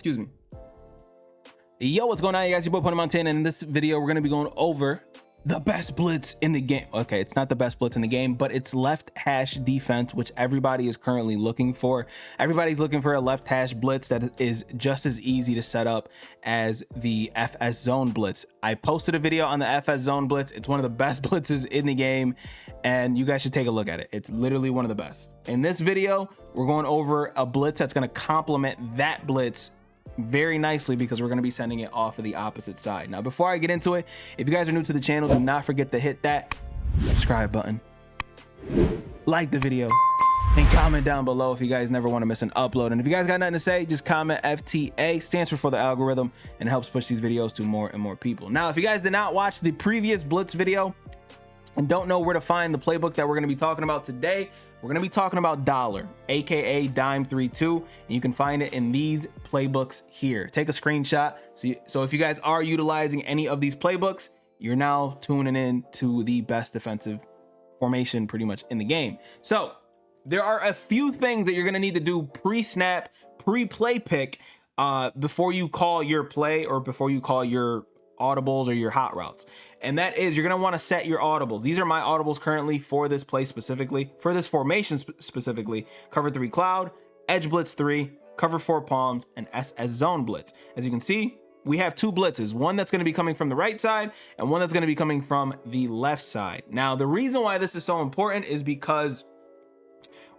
Excuse me. Yo, what's going on, you guys? Your boy Pwny Montana, and in this video we're going to be going over the best blitz in the game. Okay, it's not the best blitz in the game, but it's left hash defense, which everybody is currently looking for. Everybody's looking for a left hash blitz that is just as easy to set up as the FS zone blitz. I posted a video on the FS zone blitz. It's one of the best blitzes in the game, and you guys should take a look at it. It's literally one of the best. In this video, we're going over a blitz that's going to complement that blitz very nicely, because we're going to be sending it off of the opposite side. Now, before I get into it, if you guys are new to the channel, do not forget to hit that subscribe button, like the video, and comment down below if you guys never want to miss an upload. And if you guys got nothing to say, just comment FTA, stands for the algorithm, and it helps push these videos to more and more people. Now, if you guys did not watch the previous blitz video and don't know where to find the playbook that we're going to be talking about today, we're going to be talking about Dollar, aka Dime32, and you can find it in these playbooks here. Take a screenshot. So if you guys are utilizing any of these playbooks, you're now tuning in to the best defensive formation pretty much in the game. So there are a few things that you're going to need to do pre-snap, pre-play pick before you call your play or before you call your audibles or your hot routes. And that is, you're going to want to set your audibles. These are my audibles currently for this play specifically, for this formation specifically: cover 3 cloud, edge blitz 3, cover 4 palms, and SS zone blitz. As you can see, we have 2 blitzes, one that's going to be coming from the right side and one that's going to be coming from the left side. Now, the reason why this is so important is because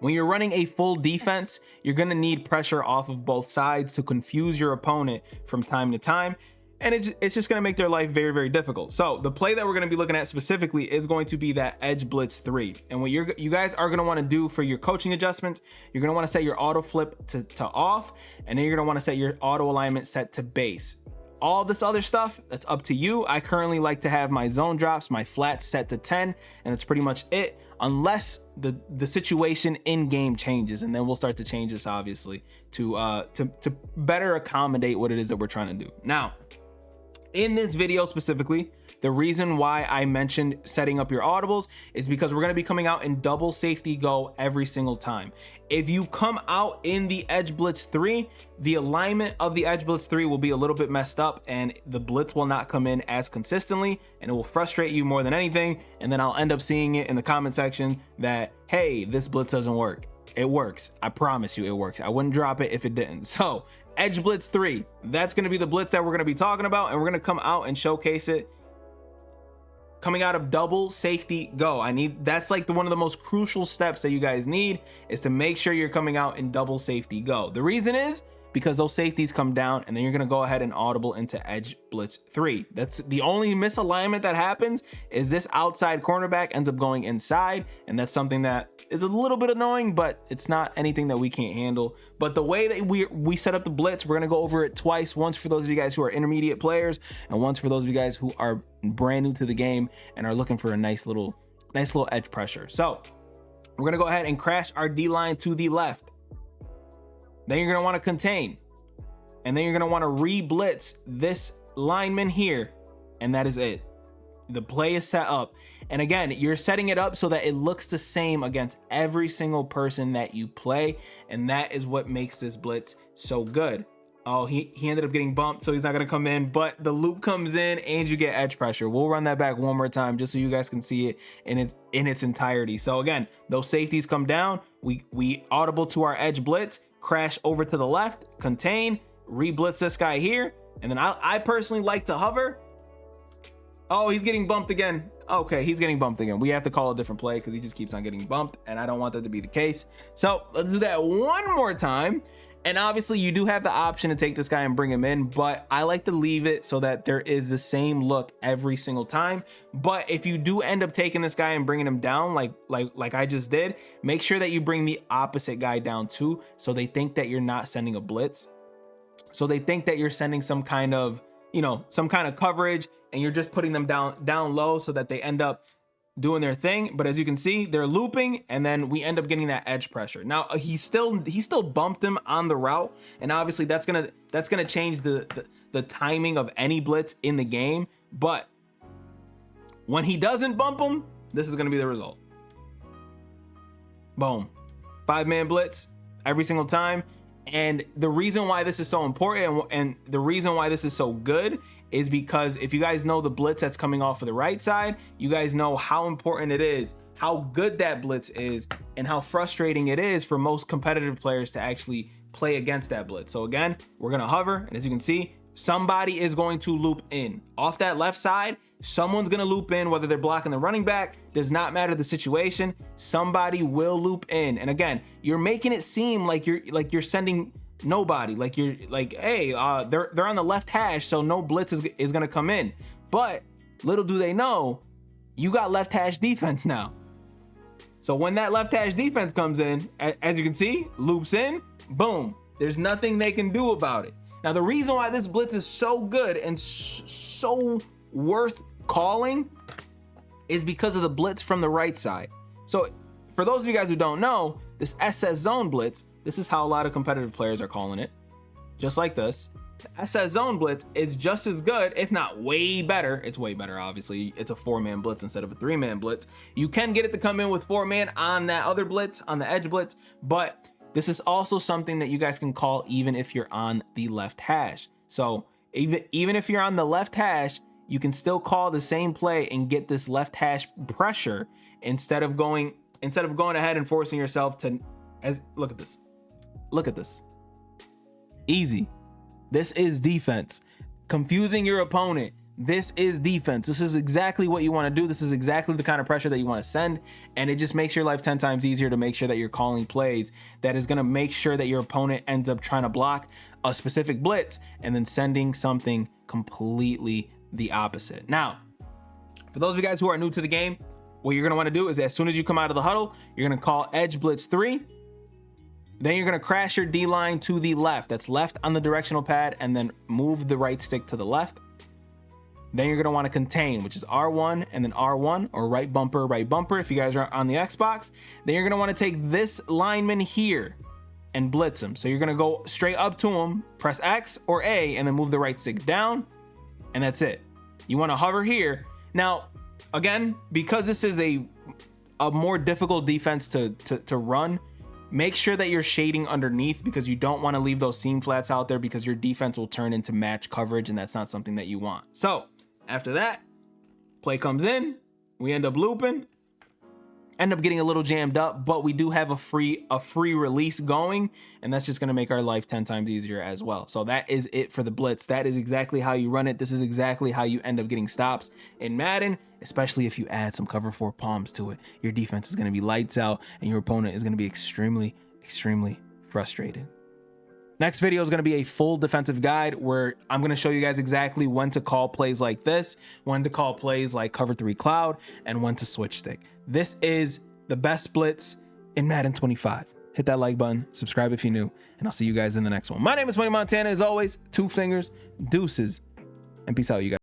when you're running a full defense, you're going to need pressure off of both sides to confuse your opponent from time to time. And it's just going to make their life very, very difficult. So the play that we're going to be looking at specifically is going to be that edge blitz 3. And what you guys are going to want to do for your coaching adjustments, you're going to want to set your auto flip to off, and then you're going to want to set your auto alignment set to base. All this other stuff, that's up to you. I currently like to have my zone drops, my flats set to 10, and that's pretty much it, unless the situation in game changes, and then we'll start to change this obviously to better accommodate what it is that we're trying to do. Now, in this video specifically, the reason why I mentioned setting up your audibles is because we're going to be coming out in double safety go every single time. If you come out in the edge blitz 3, the alignment of the edge blitz 3 will be a little bit messed up, and the blitz will not come in as consistently, and it will frustrate you more than anything. And then I'll end up seeing it in the comment section that, hey, this blitz doesn't work. It works. I promise you it works. I wouldn't drop it if it didn't. So edge blitz 3, that's going to be the blitz that we're going to be talking about, and we're going to come out and showcase it coming out of double safety go. That's like one of the most crucial steps that you guys need, is to make sure you're coming out in double safety go. The reason is because those safeties come down, and then you're going to go ahead and audible into edge blitz 3. That's the only misalignment that happens, is this outside cornerback ends up going inside, and that's something that is a little bit annoying, but it's not anything that we can't handle. But the way that we set up the blitz, we're going to go over it twice, once for those of you guys who are intermediate players, and once for those of you guys who are brand new to the game and are looking for a nice little edge pressure. So we're going to go ahead and crash our D line to the left. Then you're going to want to contain, and then you're going to want to re-blitz this lineman here, and that is it. The play is set up, and again, you're setting it up so that it looks the same against every single person that you play, and that is what makes this blitz so good. Oh, he ended up getting bumped, so he's not going to come in, but the loop comes in and you get edge pressure. We'll run that back one more time just so you guys can see it in its entirety. So again, those safeties come down, we audible to our edge blitz, crash over to the left, contain, re-blitz this guy here, and then I personally like to hover. Oh, he's getting bumped again. Okay, he's getting bumped again. We have to call a different play because he just keeps on getting bumped, and I don't want that to be the case. So let's do that one more time. And obviously you do have the option to take this guy and bring him in, but I like to leave it so that there is the same look every single time. But if you do end up taking this guy and bringing him down like I just did, make sure that you bring the opposite guy down too, so they think that you're not sending a blitz. So they think that you're sending some kind of, some kind of coverage, and you're just putting them down low so that they end up doing their thing. But as you can see, they're looping, and then we end up getting that edge pressure. Now he still bumped him on the route, and obviously that's gonna change the timing of any blitz in the game. But when he doesn't bump him, this is gonna be the result. Boom, 5-man blitz every single time. And the reason why this is so important and the reason why this is so good is because if you guys know the blitz that's coming off of the right side, you guys know how important it is, how good that blitz is, and how frustrating it is for most competitive players to actually play against that blitz. So again, we're gonna hover, and as you can see, somebody is going to loop in. Off that left side, someone's gonna loop in, whether they're blocking the running back, does not matter the situation, somebody will loop in. And again, you're making it seem like you're sending nobody, like you're like, hey, they're on the left hash, so no blitz is gonna come in. But little do they know, you got left hash defense now. So when that left hash defense comes in, as you can see, loops in, boom, there's nothing they can do about it. Now, the reason why this blitz is so good and so worth calling is because of the blitz from the right side. So for those of you guys who don't know, this SS zone blitz, this is how a lot of competitive players are calling it, just like this. The SS zone blitz is just as good, if not way better. It's way better, obviously. It's a 4-man blitz instead of a 3-man blitz. You can get it to come in with 4-man on that other blitz, on the edge blitz, but this is also something that you guys can call even if you're on the left hash. So even if you're on the left hash, you can still call the same play and get this left hash pressure instead of going ahead and forcing yourself to, look at this. Look at this. Easy. This is defense. Confusing your opponent. This is defense. This is exactly what you want to do. This is exactly the kind of pressure that you want to send. And it just makes your life 10 times easier to make sure that you're calling plays that is going to make sure that your opponent ends up trying to block a specific blitz and then sending something completely the opposite. Now, for those of you guys who are new to the game, what you're going to want to do is as soon as you come out of the huddle, you're going to call edge blitz 3. Then you're going to crash your D line to the left. That's left on the directional pad, and then move the right stick to the left. Then you're going to want to contain, which is R1 and then R1, or right bumper if you guys are on the Xbox. Then you're going to want to take this lineman here and blitz him. So you're going to go straight up to him, press X or A, and then move the right stick down, and that's it. You want to hover here. Now, again, because this is a more difficult defense to run, make sure that you're shading underneath, because you don't want to leave those seam flats out there, because your defense will turn into match coverage, and that's not something that you want. So after that, play comes in, we end up looping, end up getting a little jammed up, but we do have a free release going, and that's just going to make our life 10 times easier as well. So that is it for the blitz. That is exactly how you run it. This is exactly how you end up getting stops in Madden, especially if you add some cover 4 palms to it. Your defense is going to be lights out, and your opponent is going to be extremely frustrated. Next video is going to be a full defensive guide where I'm going to show you guys exactly when to call plays like this, when to call plays like cover 3 cloud, and when to switch stick. This is the best blitz in Madden 25. Hit that like button, subscribe if you're new, and I'll see you guys in the next one. My name is Pwny Montana. As always, 2 fingers, deuces, and peace out, you guys.